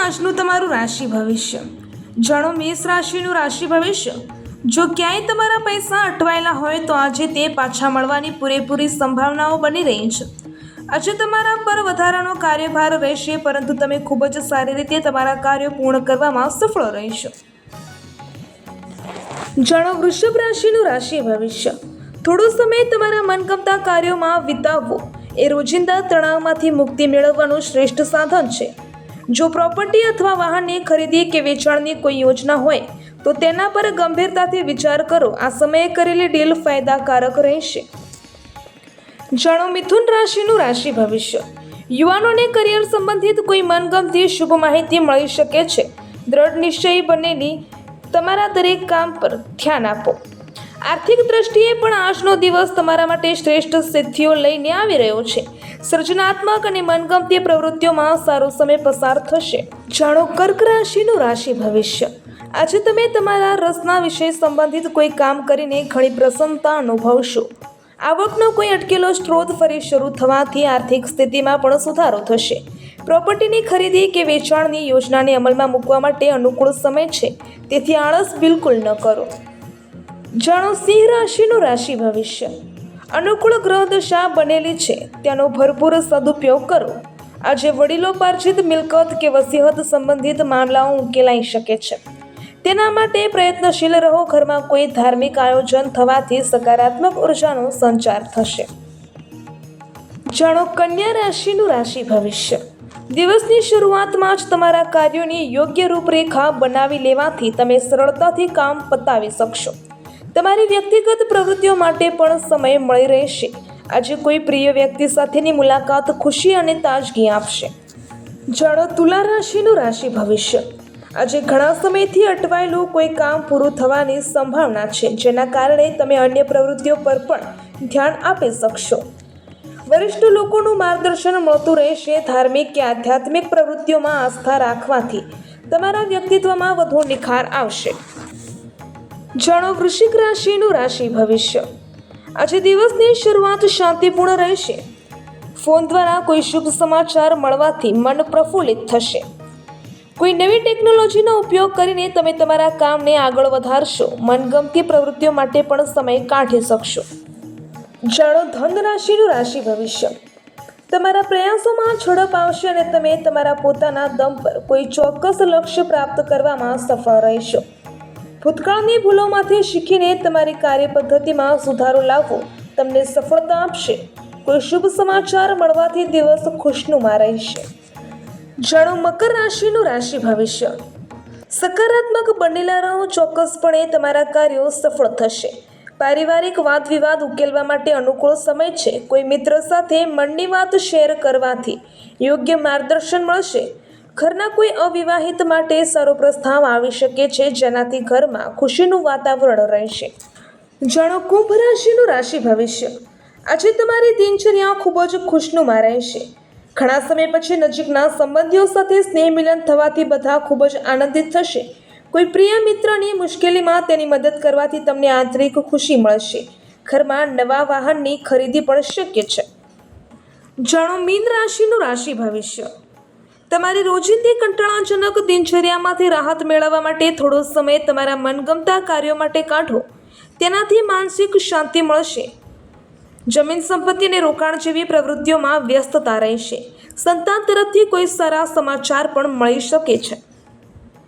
આજનું તમારું રાશિ ભવિષ્ય. જાણો મેષ રાશિનું રાશિ ભવિષ્ય. જો ક્યાંય તમારા પૈસા અટવાયેલા હોય તો આજે તે પાછા મળવાની પૂરેપૂરી સંભાવનાઓ બની રહી છે. આજે તમારા પર વધારાનો કાર્યભાર રહેશે, પરંતુ તમે ખૂબ જ સારી રીતે તમારા કાર્યો પૂર્ણ કરવામાં સફળ રહેશો. જાણો વૃષભ રાશિનું રાશિ ભવિષ્ય. થોડો સમય તમારા મનગમતા કાર્યોમાં વિતાવવો એ રોજિંદા તણાવમાંથી મુક્તિ મેળવવાનું શ્રેષ્ઠ સાધન છે. જો પ્રોપર્ટી અથવા વાહનની ખરીદી કે વેચાણની કોઈ યોજના હોય તો તેના પર ગંભીરતાથી વિચાર કરો. આ સમયે કરેલી ડીલ ફાયદાકારક રહેશે. જાણો મિથુન રાશિનું રાશિ ભવિષ્ય. યુવાનોને કરિયર સંબંધિત કોઈ મનગમતી શુભ માહિતી મળી શકે છે. દ્રઢ નિશ્ચયી બનેલી તમારા દરેક કામ પર ધ્યાન આપો. આર્થિક દ્રષ્ટિએ પણ આજનો દિવસ તમારા માટે શ્રેષ્ઠ સિદ્ધિઓ લઈને આવી રહ્યો છે. સર્જનાત્મક અને મનગમતી પ્રવૃત્તિઓમાં સારો સમય પસાર થશે. જાણો કર્ક રાશિનું રાશિ ભવિષ્ય. આજે તમે તમારા રસના વિષય સંબંધિત કોઈ કામ કરીને ઘણી પ્રસન્નતા અનુભવશો. આવકનો કોઈ અટકેલો સ્ત્રોત ફરી શરૂ થવાથી આર્થિક સ્થિતિમાં પણ સુધારો થશે. પ્રોપર્ટીની ખરીદી કે વેચાણની યોજનાને અમલમાં મૂકવા માટે અનુકૂળ સમય છે, તેથી આળસ બિલકુલ ન કરો. જાણો સિંહ રાશિનું રાશિ ભવિષ્ય. અનુકૂળ ગ્રહ દશા બનેલી છે, તેનો ભરપૂર સદુપયોગ કરો. આજે વડીલોપાર્જિત મિલકત કે વસીહત સંબંધિત મામલાઓ ઉકેલાઈ શકે છે. તેના માટે પ્રયત્નશીલ રહો. ઘરમાં કોઈ ધાર્મિક આયોજન થવાથી સકારાત્મક ઉર્જાનો સંચાર થશે. જાણો કન્યા રાશિનું રાશિ ભવિષ્ય. દિવસની શરૂઆતમાં જ તમારા કાર્યોની યોગ્ય રૂપરેખા બનાવી લેવાથી તમે સરળતાથી કામ પતાવી શકશો. તમારી વ્યક્તિગત પ્રવૃત્તિઓ માટે પણ સમય મળી રહેશે. આજે કોઈ પ્રિય વ્યક્તિ સાથેની મુલાકાત ખુશી અને તાજગી આપશે. જાણો તુલા રાશિનું રાશિ ભવિષ્ય. આજે ઘણા સમયથી અટવાયેલું કોઈ કામ પૂરું થવાની સંભાવના છે, જેના કારણે તમે અન્ય પ્રવૃત્તિઓ પર પણ ધ્યાન આપી શકશો. વરિષ્ઠ લોકોનું માર્ગદર્શન મળતું રહેશે. ધાર્મિક કે આધ્યાત્મિક પ્રવૃત્તિઓમાં આસ્થા રાખવાથી તમારા વ્યક્તિત્વમાં વધુ નિખાર આવશે. જાણો વૃશ્ચિક રાશિનું રાશિ ભવિષ્ય. આજે દિવસની શરૂઆત શાંતિપૂર્ણ રહેશે. ફોન દ્વારા કોઈ શુભ સમાચાર મળવાથી મન પ્રફુલ્લિત થશે. કોઈ નવી ટેકનોલોજીનો ઉપયોગ કરીને તમે તમારા કામને આગળ વધારશો. મનગમતી પ્રવૃત્તિઓ માટે પણ સમય કાઢી શકશો. જાણો ધન રાશિનું રાશિ ભવિષ્ય. તમારા પ્રયાસોમાં ઝડપ આવશે અને તમે તમારા પોતાના દમ પર કોઈ ચોક્કસ લક્ષ્ય પ્રાપ્ત કરવામાં સફળ રહેશો. ભૂતકાળની ભૂલોમાંથી શીખીને તમારી કાર્યપદ્ધતિમાં સુધારો લાવવો તમને સફળતા આપશે. કોઈ શુભ સમાચાર મળવાથી દિવસ ખુશનુમા રહેશે. જાણો મકર રાશિનું રાશિ ભવિષ્ય. સકારાત્મક બનેલા રહો. ચોક્કસપણે તમારા કાર્યો સફળ થશે. પારિવારિક વાદ વિવાદ ઉકેલવા માટે અનુકૂળ સમય છે. કોઈ મિત્ર સાથે મનની વાત શેર કરવાથી યોગ્ય માર્ગદર્શન મળશે. ઘરના કોઈ અવિવાહિત માટે સારો પ્રસ્તાવ આવી શકે છે, જેનાથી ઘરમાં ખુશીનું વાતાવરણ રહેશે. જાણો કુંભ રાશિનું રાશિ ભવિષ્ય. આજે તમારી દિનચર્યા ખૂબ જ ખુશનુમા રહેશે. ઘણા સમય પછી નજીકના સંબંધીઓ સાથે સ્નેહ મિલન થવાથી બધા ખૂબ જ આનંદિત થશે. કોઈ પ્રિય મિત્રની મુશ્કેલીમાં તેની મદદ કરવાથી તમને આંતરિક ખુશી મળશે. ઘરમાં નવા વાહનની ખરીદી પણ શક્ય છે. જાણો મીન રાશિનું રાશિ ભવિષ્ય. તમારી રોજિંદી કંટાળાજનક દિનચર્યામાંથી રાહત મેળવવા માટે થોડો સમય તમારા મનગમતા કાર્યો માટે કાઢો. તેનાથી માનસિક શાંતિ મળશે. જમીન સંપત્તિ અને રોકાણ જેવી પ્રવૃત્તિઓમાં વ્યસ્તતા રહેશે. સંતાન તરફથી કોઈ સારા સમાચાર પણ મળી શકે છે.